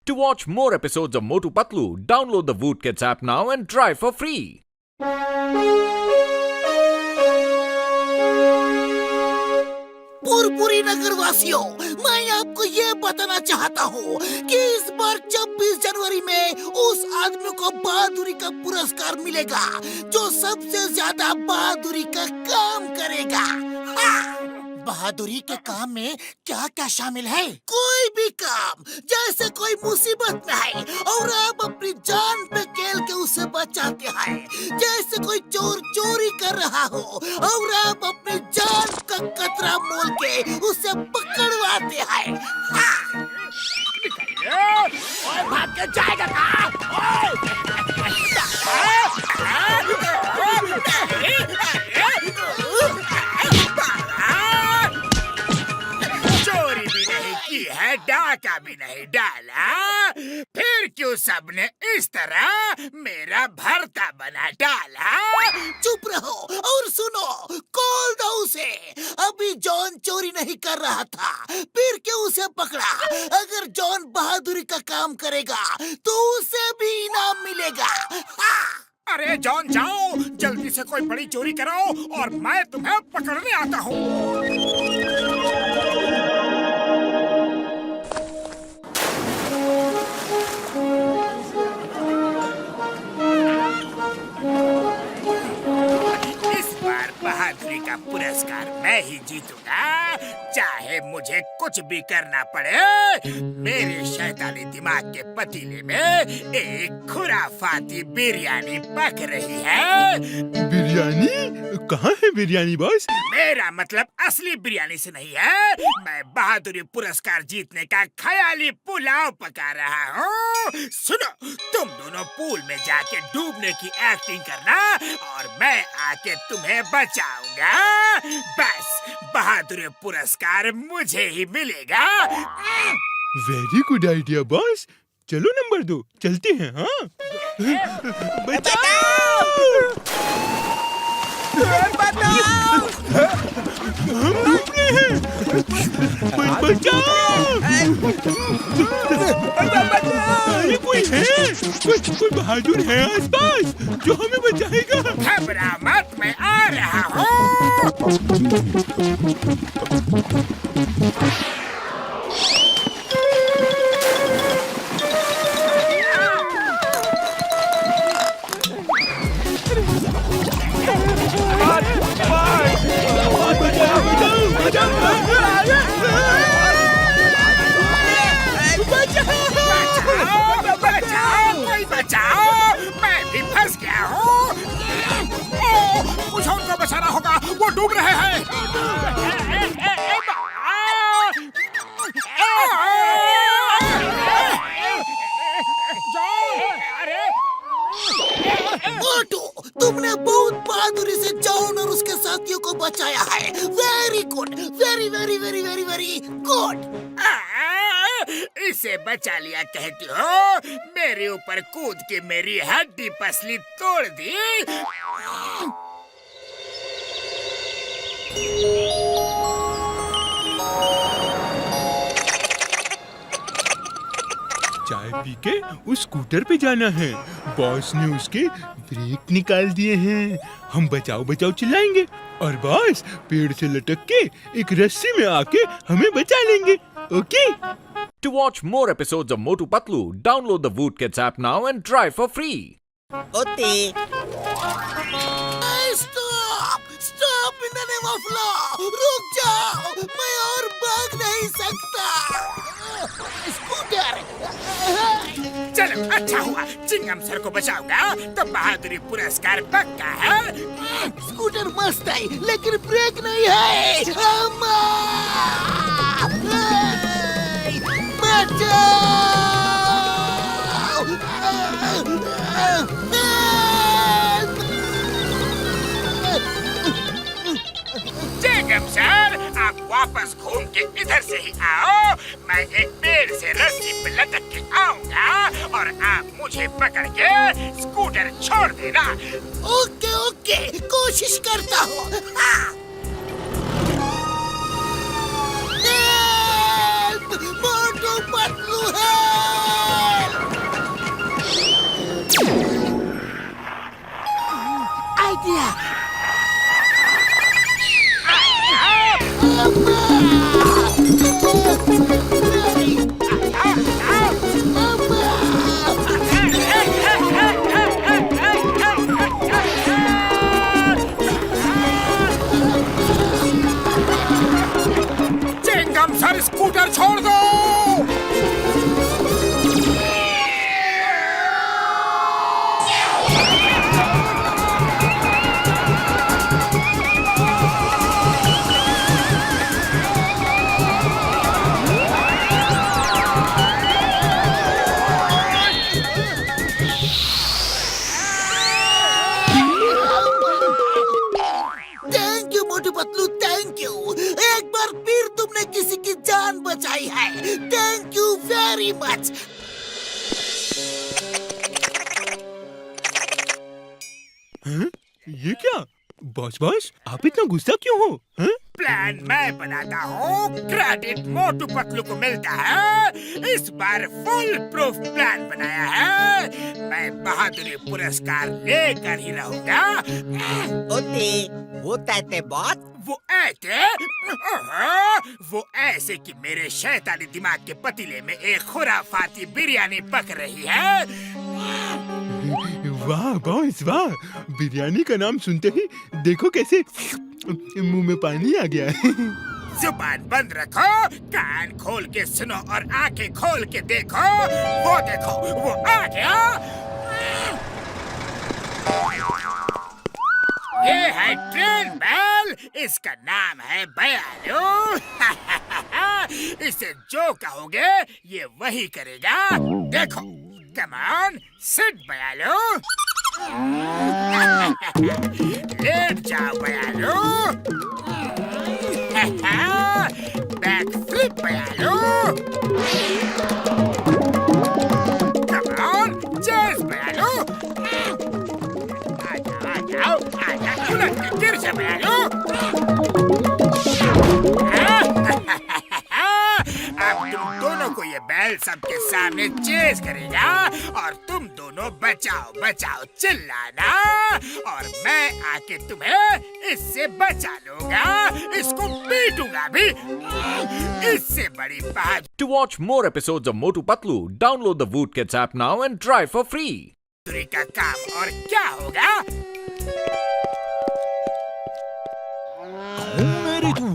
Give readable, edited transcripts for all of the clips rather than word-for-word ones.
To watch more episodes of Motu Patlu, download the Voot Kids app now and try for free. पुरपुरी नगर वासियों, मैं आपको ये बताना चाहता हूँ कि इस बार 26 जनवरी में उस आदमी को बहादुरी का पुरस्कार मिलेगा जो सबसे ज्यादा बहादुरी का काम करेगा। बहादुरी के काम में क्या क्या शामिल है? कोई भी काम, जैसे कोई मुसीबत में है और आप अपनी जान पे खेल के उसे बचाते हैं, जैसे कोई चोर चोरी कर रहा हो और आप अपनी जान का खतरा मोल के उसे पकड़वाते हैं। और भाग के जाएगा कहाँ? है, डाका भी नहीं डाला, फिर क्यों सबने इस तरह मेरा भरता बना डाला? चुप रहो और सुनो, कॉल दो उसे। अभी जॉन चोरी नहीं कर रहा था, फिर क्यों उसे पकड़ा? अगर जॉन बहादुरी का काम करेगा तो उसे भी इनाम मिलेगा। अरे जॉन, जाओ जल्दी से कोई बड़ी चोरी कराओ और मैं तुम्हें पकड़ने आता हूँ। बहादुरी का पुरस्कार मैं ही जीतूंगा, चाहे मुझे कुछ भी करना पड़े। मेरे शैतानी दिमाग के पतीले में एक खुराफाती बिरयानी पक रही है। बिरयानी? कहाँ है बिरयानी बॉस? मेरा मतलब असली बिरयानी से नहीं है, मैं बहादुरी पुरस्कार जीतने का ख्याली पुलाव पका रहा हूँ। सुनो, तुम दोनों पूल में जाके डूबने की एक्टिंग करना और मैं आके तुम्हें बचाऊंगा। बस बहादुरी पुरस्कार मुझे ही मिलेगा। Very good idea boss. चलो नंबर 2 चलते हैं। हाँ, बचाओ! हम डूब रहे हैं। बचाओ! अरे कोई है? कोई बहादुर है आसपास जो हमें बचाएगा? घबरा मत, मैं आ रहा हूँ। बचाओ, मैं भी फंस गया हूँ। मुझे उनको बचाना होगा, वो डूब रहे हैं। मोटू, तुमने बहुत बहादुरी से जॉन और उसके साथियों को बचाया है। Very good, very very very very very good. इसे बचा लिया कहती हो? मेरे ऊपर कूद के मेरी हड्डी पसली तोड़ दी। चाय पी के उस स्कूटर पे जाना है। बॉस ने उसके ब्रेक निकाल दिए हैं। हम बचाओ बचाओ चिल्लाएंगे और बॉस पेड़ से लटक के एक रस्सी में आके हमें बचा लेंगे। Okay? To watch more episodes of Motu Patlu, download the Voot Kids app now and try for free. Stop in the name of law! रुक जाओ, मैं और भाग नहीं सकता। स्कूटर! चलो, अच्छा हुआ, चिंगम सर को बचाऊंगा तो बहादुरी पुरस्कार पक्का है। स्कूटर मस्त है, लेकिन ब्रेक नहीं है। अम्मा! बचाओ! चिंगम सर, आप वापस घूम के इधर से ही आओ। मैं एक पेड़ से रस्सी पे लटक के आऊंगा और आप मुझे पकड़ के स्कूटर छोड़ देना। ओके ओके, कोशिश करता हूँ। मोटू पतलू है। बॉस बॉस, आप इतना गुस्सा क्यों हो? हाँ? प्लान मैं बनाता हूँ, क्रेडिट मोटू पतलू को मिलता है। इस बार फुल प्रूफ प्लान बनाया है। मैं बहादुरी पुरस्कार लेकर ही रहूंगा। वो तैते बात वो ऐसे कि मेरे शैतानी दिमाग के पतीले में एक खुराफाती बिरयानी पक रही है। वाह बॉस वाह, बिरयानी का नाम सुनते ही देखो कैसे मुंह में पानी आ गया है। जुबान बंद रखो, कान खोल के सुनो और आंखें खोल के देखो। वो देखो, वो आ गया। ये है ट्रेन बेल, इसका नाम है बयालू। इसे जो कहोगे ये वही करेगा। देखो, कम ऑन, सिट बयालू। लेट जाओ बयालू। बैक फ्लिप बयालू। कम ऑन, चेस बयालू। गिर जा बयालू। अब तुम दोनों को ये बैल सबके सामने चेस करेगा और तुम दोनों बचाओ बचाओ चिल्लाना, और मैं आके तुम्हें इससे बचा लूंगा। इसको पीटूंगा भी। इससे बड़ी बात। To watch more episodes of Motu Patlu, download the Woot Kids app now and try for free. का काम और क्या होगा? मेरी तू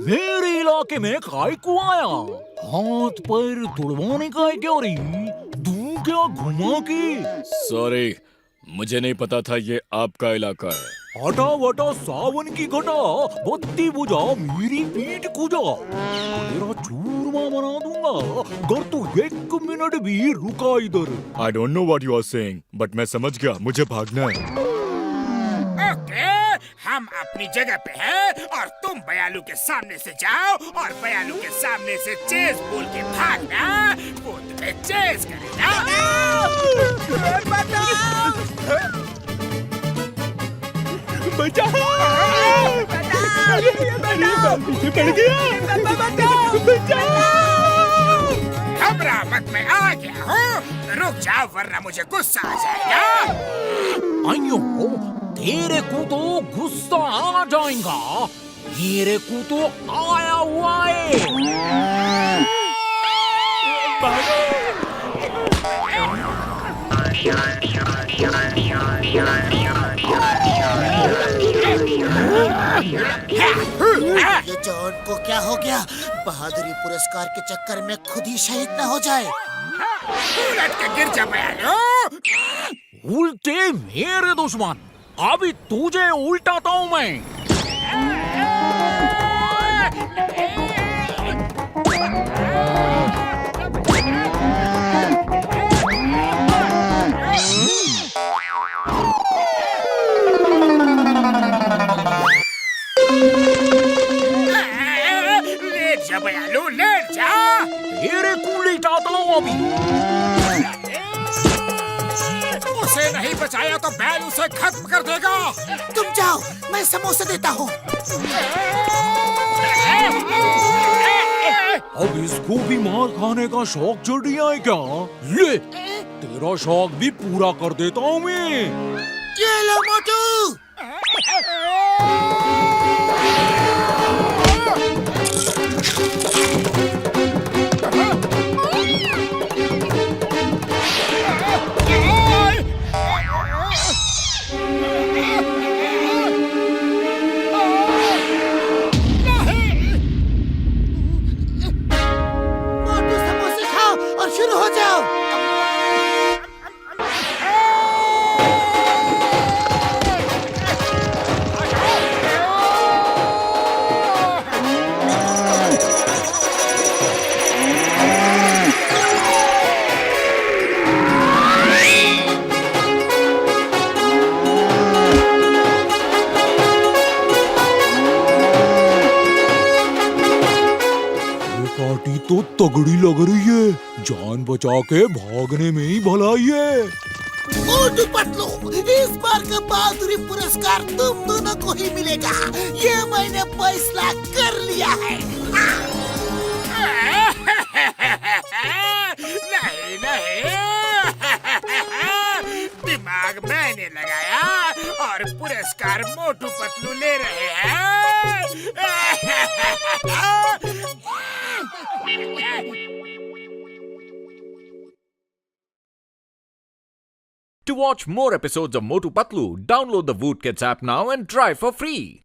मेरे इलाके में काय को आया? हाथ पैर तुड़वाने का है क्या रे? तू क्या घुमा के? सॉरी, मुझे नहीं पता था ये आपका इलाका है। हटा वटा सावन की घटा, बत्ती बुझा मेरी पीठ खुजा। तेरा चूरमा बना दूंगा अगर तू 1 मिनट भी रुका इधर। I don't know what you are saying, but मैं समझ गया, मुझे भागना है। ओके, हम अपनी जगह पे हैं और तुम बयालू के सामने से जाओ और बयालू के सामने से चेस बोल के भागना। वो तुम्हें चेस करेगा। बचाओ! अरे बैल पीछे पड़ गया। बचाओ! घबरा मत, मैं आ गया हूँ। रुक जाओ वरना मुझे गुस्सा आ जाएगा। आइयो, तेरे को तो गुस्सा आ जाएगा, मेरे को तो आया हुआ है। ये जॉन को क्या हो गया? बहादुरी पुरस्कार के चक्कर में खुद ही शहीद न हो जाए। उलट के गिर जा बयालू। उल्टे मेरे दुश्मन, अभी तुझे उल्टाता हूँ मैं। लेट जा बयालू, लेट जा। तेरे को लिटाता हूँ अभी। उसे नहीं बचाया तो बैल उसे खत्म कर देगा। तुम जाओ, मैं समोसे देता हूँ। अब इसको भी मार खाने का शौक चढ़ गया है क्या? ले, तेरा शौक भी पूरा कर देता हूँ मैं। ये लो मोटू। मोटू समोसे खाओ और शुरू हो जाओ। पार्टी तो तगड़ी लग रही है, जान बचा के भागने में ही भलाई है। मोटू पतलू, इस बार का बहादुरी पुरस्कार तुम दोनों को ही मिलेगा। ये मैंने फैसला कर लिया है। नहीं नहीं, दिमाग मैंने लगाया और पुरस्कार मोटू पतलू ले रहे हैं। To watch more episodes of Motu Patlu, download the Woot Kids app now and try for free.